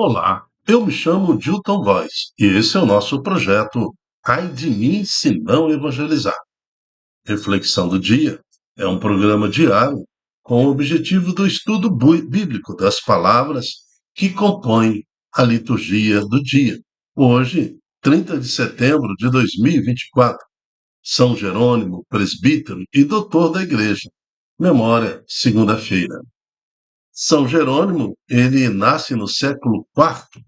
Olá, eu me chamo Dilton Voz e esse é o nosso projeto Ai de mim se não evangelizar. Reflexão do Dia é um programa diário com o objetivo do estudo bíblico das palavras que compõem a liturgia do dia. Hoje, 30 de setembro de 2024, São Jerônimo, presbítero e doutor da Igreja. Memória, segunda-feira. São Jerônimo, ele nasce no século IV,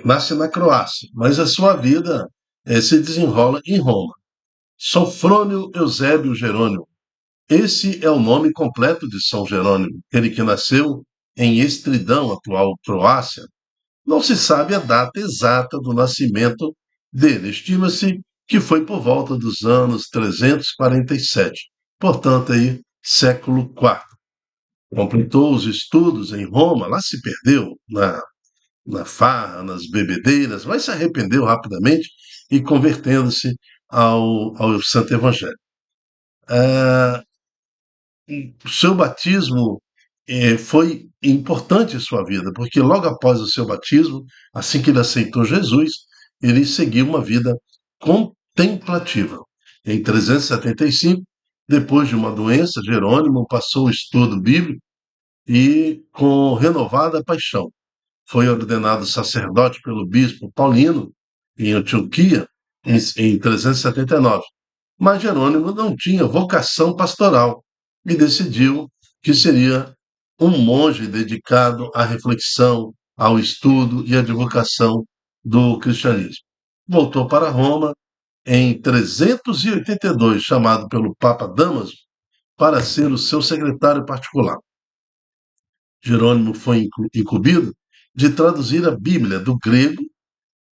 nasce na Croácia, mas a sua vida se desenrola em Roma. Sofrônio Eusébio Jerônimo. Esse é o nome completo de São Jerônimo, ele que nasceu em Estridão, atual Croácia. Não se sabe a data exata do nascimento dele. Estima-se que foi por volta dos anos 347, portanto, aí, século IV. Completou os estudos em Roma, lá se perdeu na farra, nas bebedeiras, mas se arrependeu rapidamente e convertendo-se ao Santo Evangelho. Ah, o seu batismo foi importante em sua vida, porque logo após o seu batismo, assim que ele aceitou Jesus, ele seguiu uma vida contemplativa. Em 375, depois de uma doença, Jerônimo passou o estudo bíblico e, com renovada paixão, foi ordenado sacerdote pelo bispo Paulino, em Antioquia, em 379. Mas Jerônimo não tinha vocação pastoral e decidiu que seria um monge dedicado à reflexão, ao estudo e à divulgação do cristianismo. Voltou para Roma em 382, chamado pelo Papa Damaso para ser o seu secretário particular. Jerônimo foi incumbido de traduzir a Bíblia do grego,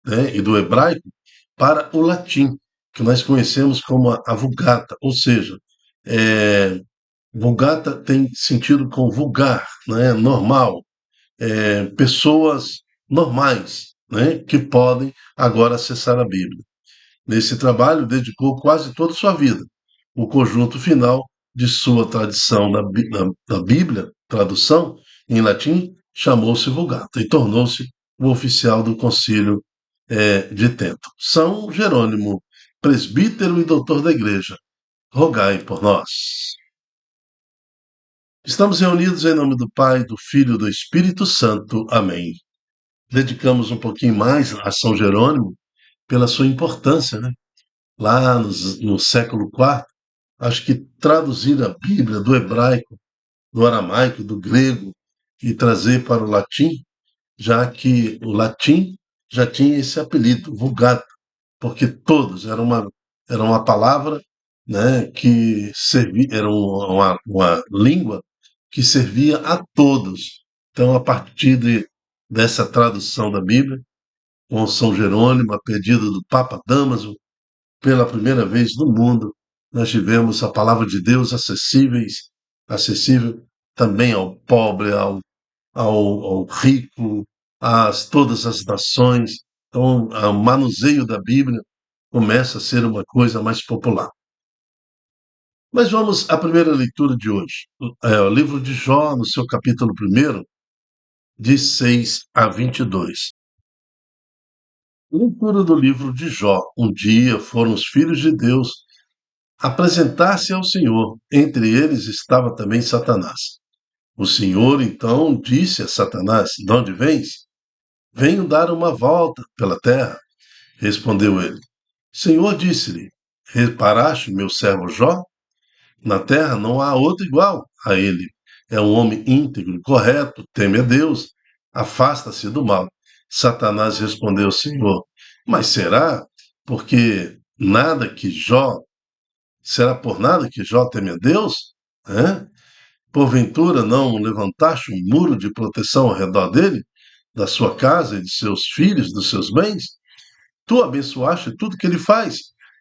né, e do hebraico para o latim, que nós conhecemos como a Vulgata, ou seja, é, Vulgata tem sentido com vulgar, né, normal, pessoas normais, né, que podem agora acessar a Bíblia. Nesse trabalho, dedicou quase toda a sua vida. O conjunto final de sua tradição da Bíblia, tradução em latim, chamou-se Vulgata e tornou-se o oficial do Concílio de Trento. São Jerônimo, presbítero e doutor da Igreja, rogai por nós. Estamos reunidos em nome do Pai, do Filho e do Espírito Santo. Amém. Dedicamos um pouquinho mais a São Jerônimo pela sua importância, né? Lá no século IV, acho que traduzir a Bíblia do hebraico, do aramaico, do grego e trazer para o latim, já que o latim já tinha esse apelido, Vulgata, porque todos era uma palavra, né, que servia, era uma língua que servia a todos. Então, a partir dessa tradução da Bíblia, com São Jerônimo, a pedido do Papa Damaso, pela primeira vez no mundo, nós tivemos a palavra de Deus acessível também ao pobre, ao rico, todas as nações. Então, o manuseio da Bíblia começa a ser uma coisa mais popular. Mas vamos à primeira leitura de hoje. O livro de Jó, no seu capítulo 1, de 6 a 22. Leitura do livro de Jó. Um dia foram os filhos de Deus apresentar-se ao Senhor. Entre eles estava também Satanás. O Senhor então disse a Satanás: De onde vens? Venho dar uma volta pela terra. Respondeu ele. Senhor disse-lhe: Reparaste meu servo Jó? Na terra não há outro igual a ele. É um homem íntegro, correto, teme a Deus, afasta-se do mal. Satanás respondeu ao Senhor: Mas será por nada que Jó teme a Deus? Hã? Porventura não levantaste um muro de proteção ao redor dele, da sua casa e de seus filhos, dos seus bens? Tu abençoaste tudo que ele faz,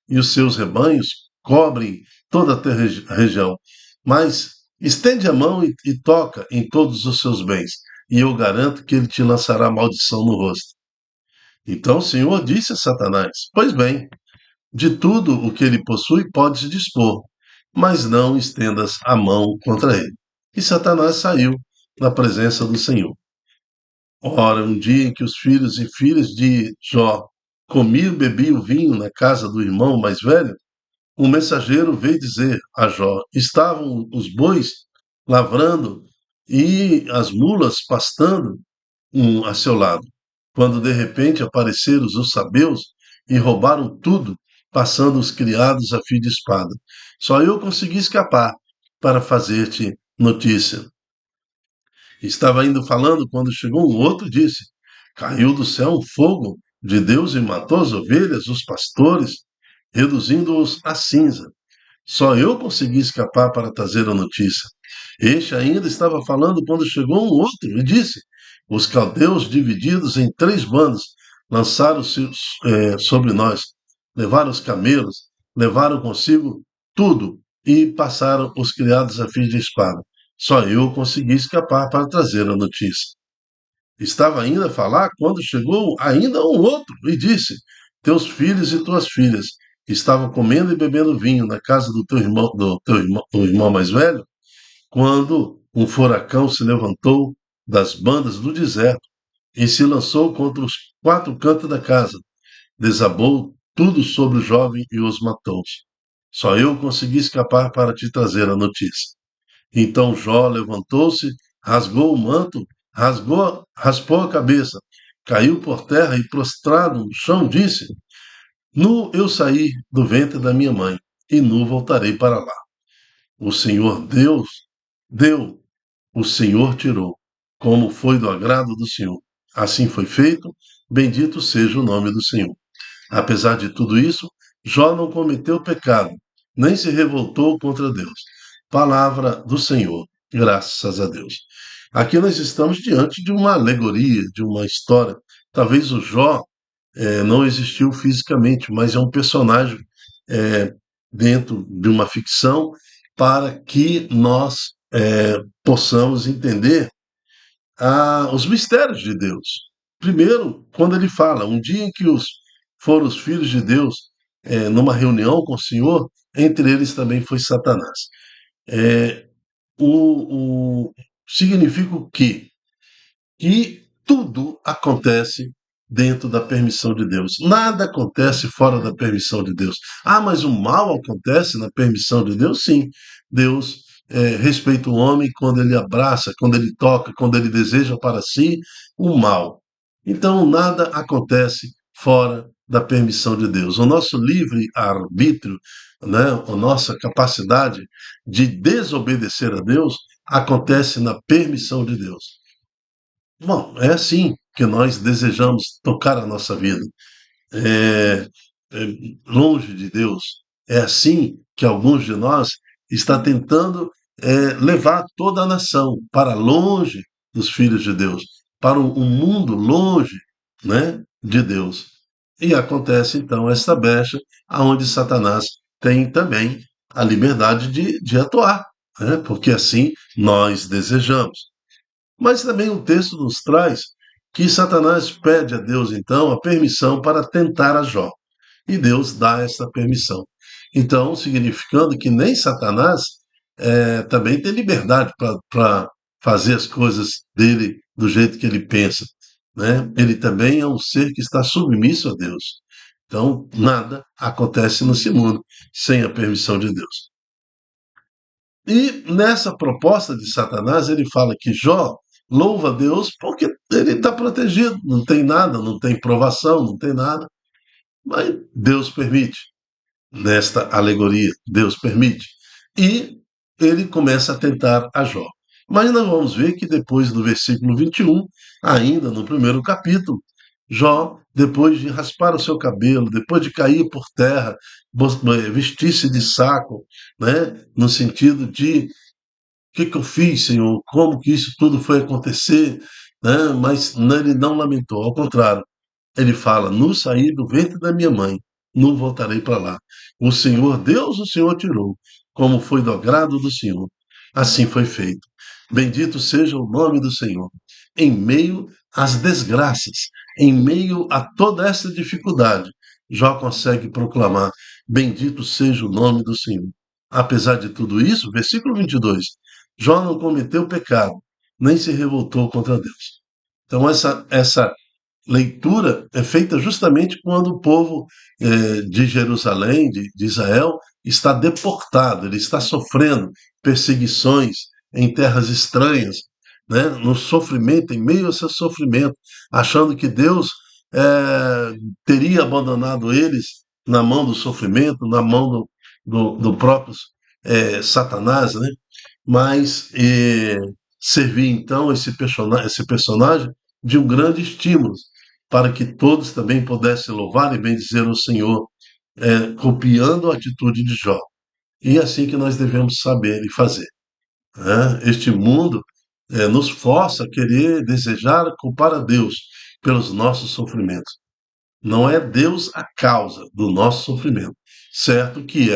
e os seus rebanhos cobrem toda a tua região. Mas estende a mão e toca em todos os seus bens, e eu garanto que ele te lançará maldição no rosto. Então o Senhor disse a Satanás: Pois bem, de tudo o que ele possui podes dispor, mas não estendas a mão contra ele. E Satanás saiu da presença do Senhor. Ora, um dia em que os filhos e filhas de Jó comiam e bebiam vinho na casa do irmão mais velho, um mensageiro veio dizer a Jó: estavam os bois lavrando e as mulas pastando um a seu lado, quando de repente apareceram os sabeus e roubaram tudo, passando os criados a fio de espada. Só eu consegui escapar para fazer-te notícia. Estava ainda falando quando chegou um outro e disse: caiu do céu um fogo de Deus e matou as ovelhas, os pastores, reduzindo-os a cinza. Só eu consegui escapar para trazer a notícia. Este ainda estava falando quando chegou um outro e disse: os caldeus, divididos em três bandos, lançaram-se sobre nós, levaram os camelos, levaram consigo tudo e passaram os criados a fio de espada. Só eu consegui escapar para trazer a notícia. Estava ainda a falar quando chegou ainda um outro e disse: teus filhos e tuas filhas estavam comendo e bebendo vinho na casa do irmão mais velho, quando um furacão se levantou das bandas do deserto e se lançou contra os quatro cantos da casa, desabou tudo sobre o jovem e os matou. Só eu consegui escapar para te trazer a notícia. Então Jó levantou-se, rasgou o manto, raspou a cabeça, caiu por terra e prostrado no chão disse: nu eu saí do ventre da minha mãe, e nu voltarei para lá. O Senhor Deus deu, o Senhor tirou, como foi do agrado do Senhor. Assim foi feito, bendito seja o nome do Senhor. Apesar de tudo isso, Jó não cometeu pecado, nem se revoltou contra Deus. Palavra do Senhor, graças a Deus. Aqui nós estamos diante de uma alegoria, de uma história. Talvez o Jó não existiu fisicamente, mas é um personagem eh, dentro de uma ficção para que nós possamos entender os mistérios de Deus. Primeiro, quando ele fala, um dia em que foram os filhos de Deus numa reunião com o Senhor, entre eles também foi Satanás. É, significa o quê? Que tudo acontece dentro da permissão de Deus. Nada acontece fora da permissão de Deus. Ah, mas o mal acontece na permissão de Deus? Sim. Deus respeita o homem quando ele abraça, quando ele toca, quando ele deseja para si o mal. Então, nada acontece fora da permissão de Deus. O nosso livre arbítrio, né, a nossa capacidade de desobedecer a Deus acontece na permissão de Deus. Bom, é assim que nós desejamos tocar a nossa vida, é, é, longe de Deus. É assim que alguns de nós está tentando levar toda a nação para longe dos filhos de Deus, para um mundo longe, né, de Deus. E acontece então essa brecha aonde Satanás tem também a liberdade de atuar, né, porque assim nós desejamos. Mas também o texto nos traz que Satanás pede a Deus, então, a permissão para tentar a Jó. E Deus dá essa permissão. Então, significando que nem Satanás também tem liberdade para fazer as coisas dele do jeito que ele pensa. Né? Ele também é um ser que está submisso a Deus. Então, nada acontece nesse mundo sem a permissão de Deus. E nessa proposta de Satanás, ele fala que Jó louva a Deus porque ele está protegido, não tem nada, não tem provação, não tem nada. Mas Deus permite, nesta alegoria, Deus permite. E ele começa a tentar a Jó. Mas nós vamos ver que depois do versículo 21, ainda no primeiro capítulo, Jó, depois de raspar o seu cabelo, depois de cair por terra, vestir-se de saco, né, no sentido de que eu fiz, Senhor? Como que isso tudo foi acontecer? Né? Mas ele não lamentou, ao contrário, ele fala: no saí do ventre da minha mãe, não voltarei para lá. O Senhor Deus, o Senhor tirou, como foi do agrado do Senhor. Assim foi feito. Bendito seja o nome do Senhor. Em meio às desgraças, em meio a toda essa dificuldade, Jó consegue proclamar: bendito seja o nome do Senhor. Apesar de tudo isso, versículo 22, Jó não cometeu pecado, nem se revoltou contra Deus. Então, essa leitura é feita justamente quando o povo de Jerusalém, de Israel, está deportado, ele está sofrendo perseguições em terras estranhas, né, no sofrimento, em meio a esse sofrimento, achando que Deus teria abandonado eles na mão do sofrimento, na mão do próprio Satanás, né? Mas servir então esse personagem de um grande estímulo para que todos também pudessem louvar e bendizer o Senhor, copiando a atitude de Jó. E é assim que nós devemos saber e fazer, né? Este mundo nos força a querer, desejar, culpar a Deus pelos nossos sofrimentos. Não é Deus a causa do nosso sofrimento. Certo que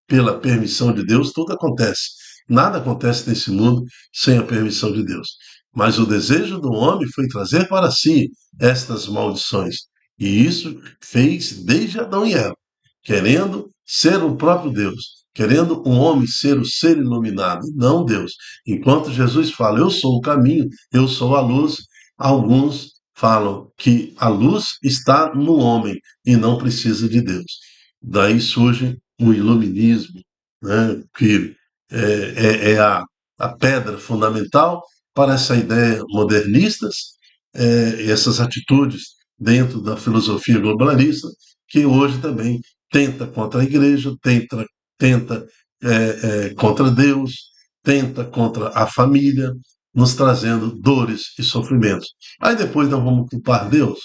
pela permissão de Deus, tudo acontece. Nada acontece nesse mundo sem a permissão de Deus. Mas o desejo do homem foi trazer para si estas maldições. E isso fez desde Adão e Eva, querendo ser o próprio Deus, querendo um homem ser o ser iluminado, não Deus. Enquanto Jesus fala, eu sou o caminho, eu sou a luz, alguns falam que a luz está no homem e não precisa de Deus. Daí surge o iluminismo, né, que é a pedra fundamental para essa ideia modernistas, essas atitudes dentro da filosofia globalista, que hoje também tenta contra a igreja, tenta contra Deus, tenta contra a família, nos trazendo dores e sofrimentos. Aí depois nós vamos culpar Deus,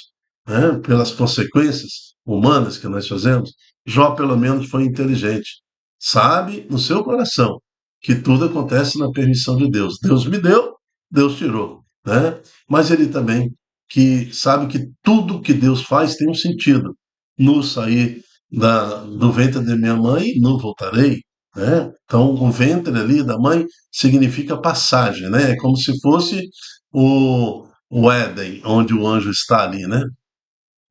né, pelas consequências humanas que nós fazemos. Jó, pelo menos, foi inteligente. Sabe no seu coração que tudo acontece na permissão de Deus. Deus me deu, Deus tirou, né? Mas ele também que sabe que tudo que Deus faz tem um sentido. No sair do ventre de minha mãe, não voltarei, né? Então, o ventre ali da mãe significa passagem, né? É como se fosse o Éden, onde o anjo está ali, né?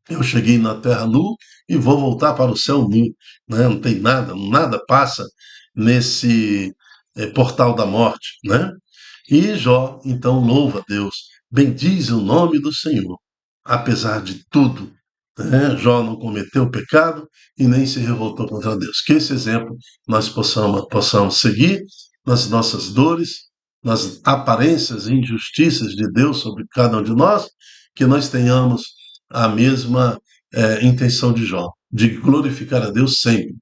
Eu cheguei na terra nu e vou voltar para o céu nu, né? Não tem nada, nada passa nesse portal da morte, né? E Jó, então, louva a Deus, bendiz o nome do Senhor, apesar de tudo, né? Jó não cometeu pecado e nem se revoltou contra Deus. Que esse exemplo nós possamos seguir nas nossas dores, nas aparências e injustiças de Deus sobre cada um de nós, que nós tenhamos a mesma intenção de Jó, de glorificar a Deus sempre.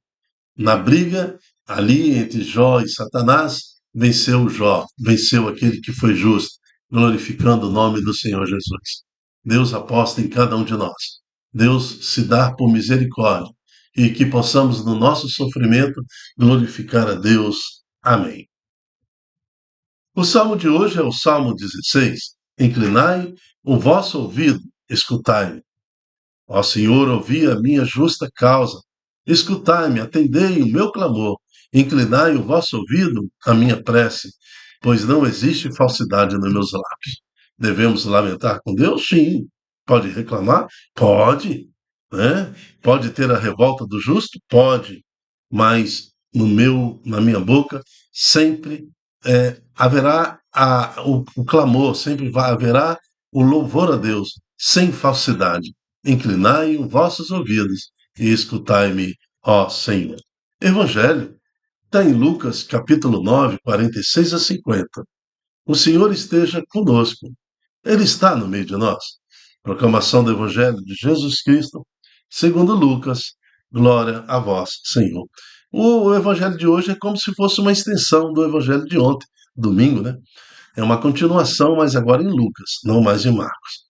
Na briga ali entre Jó e Satanás, venceu Jó, venceu aquele que foi justo, glorificando o nome do Senhor Jesus. Deus aposta em cada um de nós. Deus se dá por misericórdia e que possamos, no nosso sofrimento, glorificar a Deus. Amém. O salmo de hoje é o Salmo 16. Inclinai o vosso ouvido, escutai-me. Ó Senhor, ouvi a minha justa causa. Escutai-me, atendei o meu clamor. Inclinai o vosso ouvido à minha prece, pois não existe falsidade nos meus lábios. Devemos lamentar com Deus? Sim. Pode reclamar? Pode. Né? Pode ter a revolta do justo? Pode. Mas na minha boca, sempre haverá o clamor, sempre haverá o louvor a Deus, sem falsidade. Inclinai os vossos ouvidos e escutai-me, ó Senhor. Evangelho está em Lucas, capítulo 9, 46 a 50. O Senhor esteja conosco. Ele está no meio de nós. Proclamação do Evangelho de Jesus Cristo, segundo Lucas. Glória a vós, Senhor. O Evangelho de hoje é como se fosse uma extensão do Evangelho de ontem, domingo, né? É uma continuação, mas agora em Lucas, não mais em Marcos.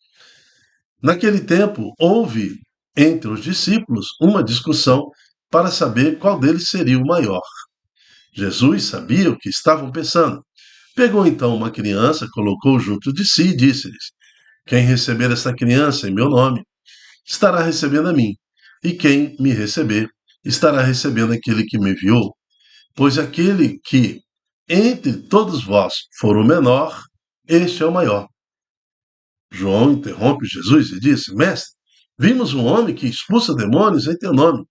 Naquele tempo, houve entre os discípulos uma discussão para saber qual deles seria o maior. Jesus sabia o que estavam pensando. Pegou então uma criança, colocou junto de si e disse-lhes: Quem receber esta criança em meu nome, estará recebendo a mim. E quem me receber, estará recebendo aquele que me enviou. Pois aquele que entre todos vós for o menor, este é o maior. João interrompe Jesus e disse: Mestre, vimos um homem que expulsa demônios em teu nome,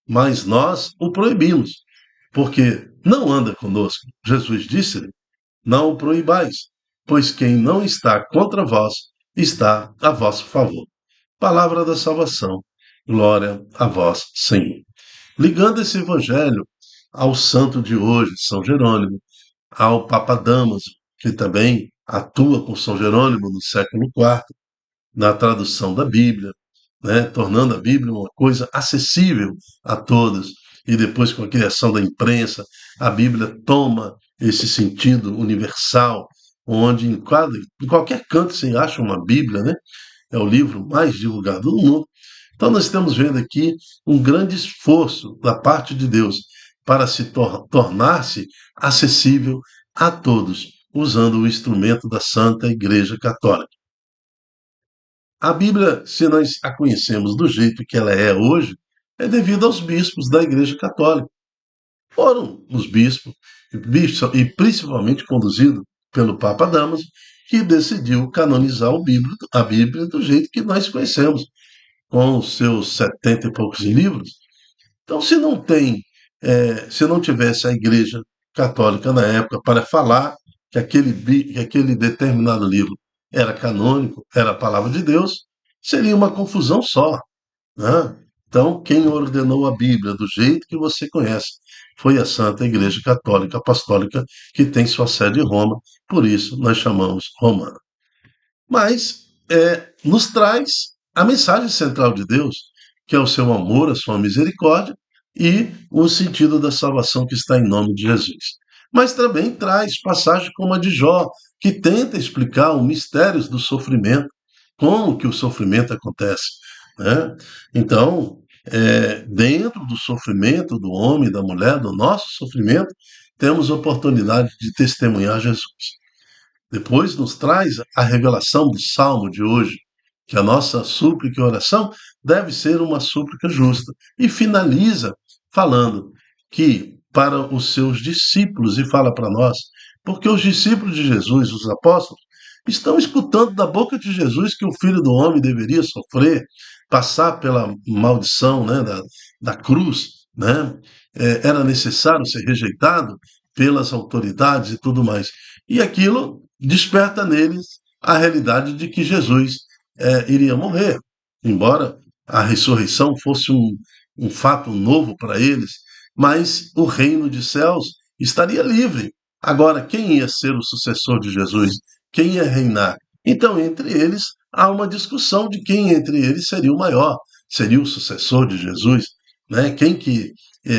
mas nós o proibimos, porque não anda conosco. Jesus disse-lhe: Não o proibais, pois quem não está contra vós está a vosso favor. Palavra da salvação. Glória a vós, Senhor. Ligando esse evangelho ao santo de hoje, São Jerônimo, ao Papa Damaso, que também atua com São Jerônimo no século IV, na tradução da Bíblia, né, tornando a Bíblia uma coisa acessível a todos. E depois, com a criação da imprensa, a Bíblia toma esse sentido universal, onde em qualquer canto você acha uma Bíblia, né? É o livro mais divulgado do mundo. Então, nós estamos vendo aqui um grande esforço da parte de Deus para se tornar-se acessível a todos, usando o instrumento da Santa Igreja Católica. A Bíblia, se nós a conhecemos do jeito que ela é hoje, é devido aos bispos da Igreja Católica. Foram os bispos, e principalmente conduzido pelo Papa Damaso, que decidiu canonizar a Bíblia do jeito que nós conhecemos, com os seus 70 e poucos livros. Então, se não tivesse a Igreja Católica na época para falar que aquele determinado livro era canônico, era a palavra de Deus, seria uma confusão só, né? Então, quem ordenou a Bíblia do jeito que você conhece foi a Santa Igreja Católica Apostólica, que tem sua sede em Roma, por isso nós chamamos romana. Mas nos traz a mensagem central de Deus, que é o seu amor, a sua misericórdia e o sentido da salvação que está em nome de Jesus. Mas também traz passagens como a de Jó, que tenta explicar os mistérios do sofrimento, como que o sofrimento acontece, né? Então, dentro do sofrimento do homem, da mulher, do nosso sofrimento, temos oportunidade de testemunhar Jesus. Depois nos traz a revelação do Salmo de hoje, que a nossa súplica e oração deve ser uma súplica justa. E finaliza falando que para os seus discípulos, e fala para nós, porque os discípulos de Jesus, os apóstolos, estão escutando da boca de Jesus que o Filho do Homem deveria sofrer, passar pela maldição, né, da cruz, né? Era necessário ser rejeitado pelas autoridades e tudo mais. E aquilo desperta neles a realidade de que Jesus iria morrer. Embora a ressurreição fosse um fato novo para eles, mas o reino de céus estaria livre. Agora, quem ia ser o sucessor de Jesus? Quem ia reinar? Então, entre eles, há uma discussão de quem entre eles seria o maior, seria o sucessor de Jesus, né? Quem que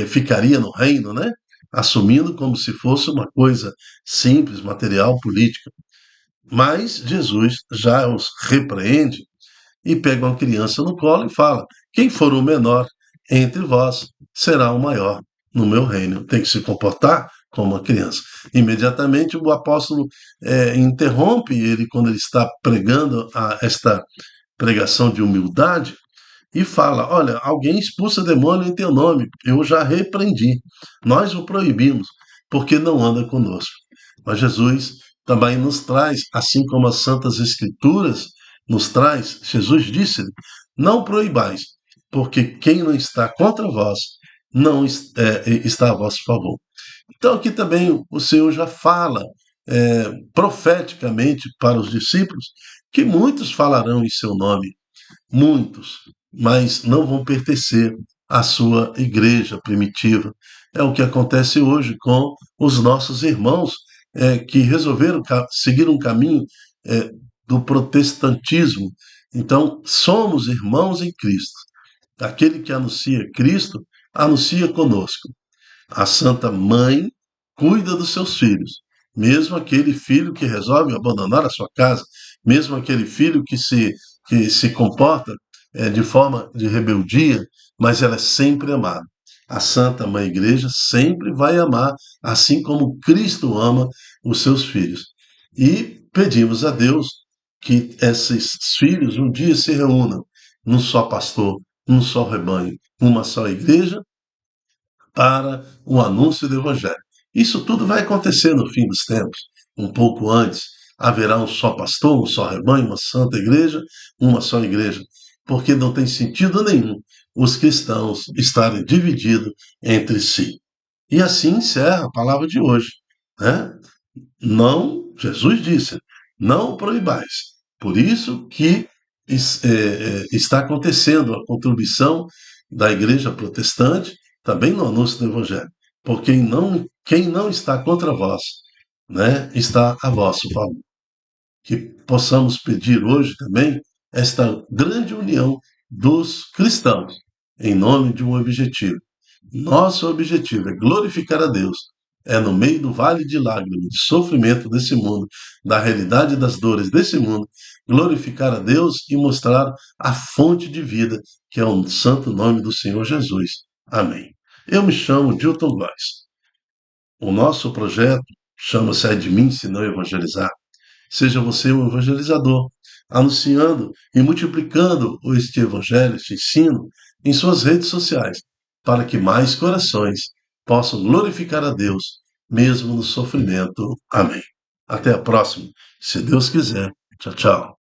ficaria no reino, né? Assumindo como se fosse uma coisa simples, material, política. Mas Jesus já os repreende e pega uma criança no colo e fala: quem for o menor entre vós será o maior no meu reino. Tem que se comportar como uma criança. Imediatamente o apóstolo interrompe ele quando ele está pregando esta pregação de humildade e fala: olha, alguém expulsa demônio em teu nome, eu já repreendi, nós o proibimos, porque não anda conosco. Mas Jesus também nos traz, assim como as Santas Escrituras nos traz, Jesus disse: não proibais, porque quem não está contra vós não está a vosso favor. Então aqui também o Senhor já fala profeticamente para os discípulos que muitos falarão em seu nome, muitos, mas não vão pertencer à sua igreja primitiva. É o que acontece hoje com os nossos irmãos que resolveram seguir um caminho é, do protestantismo. Então, somos irmãos em Cristo. Aquele que anuncia Cristo, anuncia conosco. A Santa Mãe cuida dos seus filhos. Mesmo aquele filho que resolve abandonar a sua casa, mesmo aquele filho que se comporta de forma de rebeldia, mas ela é sempre amada. A Santa Mãe Igreja sempre vai amar, assim como Cristo ama os seus filhos. E pedimos a Deus que esses filhos um dia se reúnam num só pastor, num só rebanho, uma só igreja, para o anúncio do Evangelho. Isso tudo vai acontecer no fim dos tempos. Um pouco antes, haverá um só pastor, um só rebanho, uma santa igreja, uma só igreja. Porque não tem sentido nenhum os cristãos estarem divididos entre si. E assim encerra a palavra de hoje, né? Não, Jesus disse, não o proibais, Por isso que está acontecendo a contribuição da igreja protestante também no anúncio do evangelho. Porque quem não está contra vós, né, está a vosso favor. Que possamos pedir hoje também esta grande união dos cristãos em nome de um objetivo. Nosso objetivo é glorificar a Deus. É no meio do vale de lágrimas, de sofrimento desse mundo, da realidade das dores desse mundo, glorificar a Deus e mostrar a fonte de vida, que é o santo nome do Senhor Jesus. Amém. Eu me chamo Dilton Góes. O nosso projeto chama-se "É de mim, se não evangelizar". Seja você um evangelizador, anunciando e multiplicando este evangelho, este ensino, em suas redes sociais, para que mais corações possam glorificar a Deus, mesmo no sofrimento. Amém. Até a próxima, se Deus quiser. Tchau, tchau.